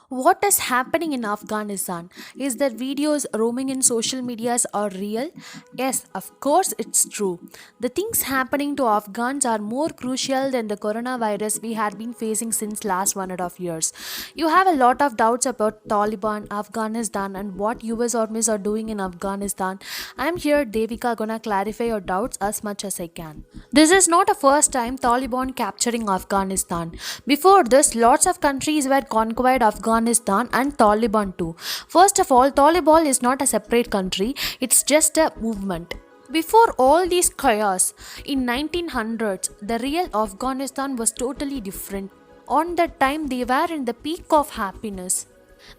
What is happening in Afghanistan? Is that videos roaming in social medias are real? Yes, of course it's true. The things happening to Afghans are more crucial than the coronavirus we had been facing since last 1.5 years. You have a lot of doubts about Taliban, Afghanistan and what US armies are doing in Afghanistan. I'm here Devika gonna clarify your doubts as much as I can. This is not a first time Taliban capturing Afghanistan. Before this, lots of countries were conquered Afghanistan and Taliban too. First of all, Taliban is not a separate country, it's just a movement. Before all these chaos, in 1900s, the real Afghanistan was totally different. On that time, they were in the peak of happiness.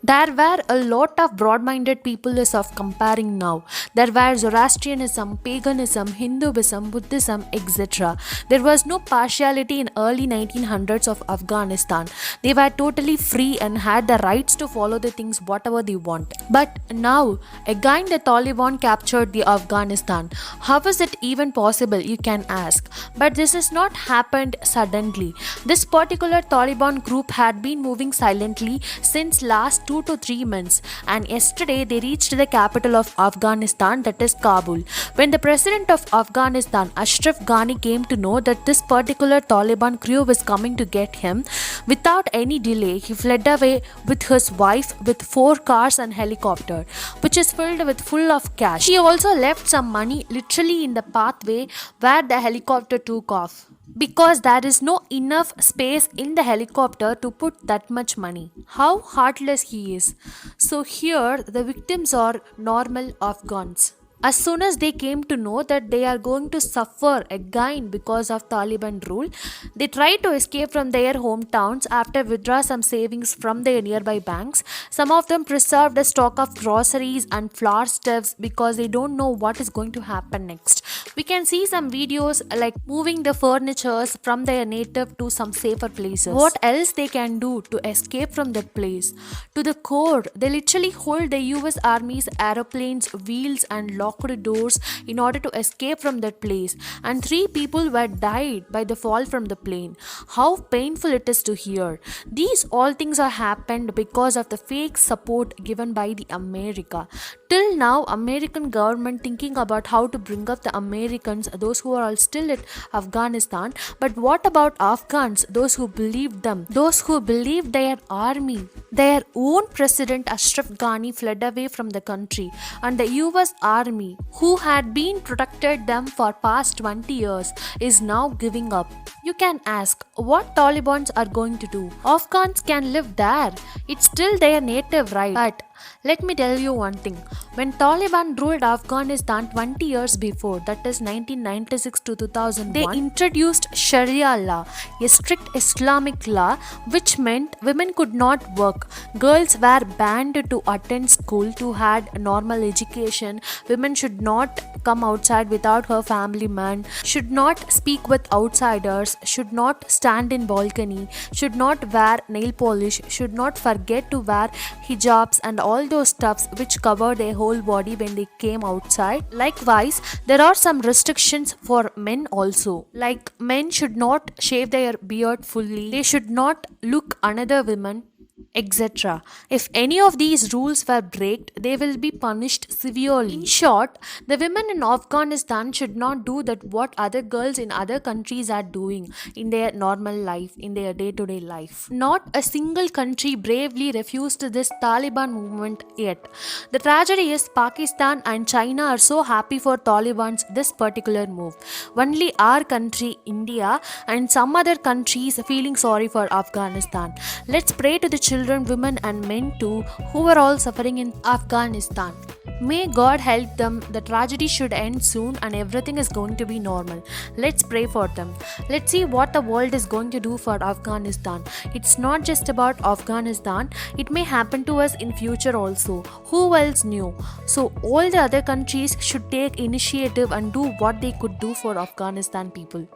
There were a lot of broad minded people as of comparing now. There were Zoroastrianism, paganism, Hinduism, Buddhism, etc. There was no partiality in early 1900s of Afghanistan. They were totally free and had the rights to follow the things whatever they want. But now, again the Taliban captured the Afghanistan. How is it even possible, you can ask? But this has not happened suddenly. This particular Taliban group had been moving silently since last 2 to 3 months, and yesterday they reached the capital of Afghanistan, that is Kabul. When the president of Afghanistan, Ashraf Ghani, came to know that this particular Taliban crew was coming to get him, without any delay, he fled away with his wife with 4 cars and helicopter, which is filled with full of cash. He also left some money literally in the pathway where the helicopter took off because there is no enough space in the helicopter to put that much money. How heartless he is. So, here the victims are normal Afghans. As soon as they came to know that they are going to suffer again because of Taliban rule, they tried to escape from their hometowns after withdraw some savings from their nearby banks. Some of them preserved a stock of groceries and flour stuffs because they don't know what is going to happen next. We can see some videos like moving the furnitures from their native to some safer places. What else they can do to escape from that place? To the core, they literally hold the US Army's aeroplanes, wheels and locked doors in order to escape from that place, and 3 people were died by the fall from the plane. How painful it is to hear. These all things are happened because of the fake support given by the America. Till now, American government thinking about how to bring up the Americans, those who are all still at Afghanistan. But what about Afghans, those who believed them, those who believed their army? Their own president Ashraf Ghani fled away from the country, and the US army, who had been protected them for past 20 years, is now giving up. You can ask, what Talibans are going to do? Afghans can live there. It's still their native right. But let me tell you one thing. When Taliban ruled Afghanistan 20 years before, that is 1996 to 2001, they introduced Sharia law, a strict Islamic law which meant women could not work. Girls were banned to attend school to had normal education. Women should not come outside without her family man, should not speak with outsiders, should not stand in balcony, should not wear nail polish, should not forget to wear hijabs and all those stuffs which cover their whole body when they came outside. Likewise, there are some restrictions for men also. Like men should not shave their beard fully, they should not look another woman, etc. If any of these rules were breaked, they will be punished severely. In short, the women in Afghanistan should not do that what other girls in other countries are doing in their normal life, in their day-to-day life. Not a single country bravely refused this Taliban movement yet. The tragedy is Pakistan and China are so happy for Taliban's this particular move. Only our country, India, and some other countries feeling sorry for Afghanistan. Let's pray to the children, women and men too, who are all suffering in Afghanistan. May God help them. The tragedy should end soon and everything is going to be normal. Let's pray for them. Let's see what the world is going to do for Afghanistan. It's not just about Afghanistan. It may happen to us in future also. Who else knew? So all the other countries should take initiative and do what they could do for Afghanistan people.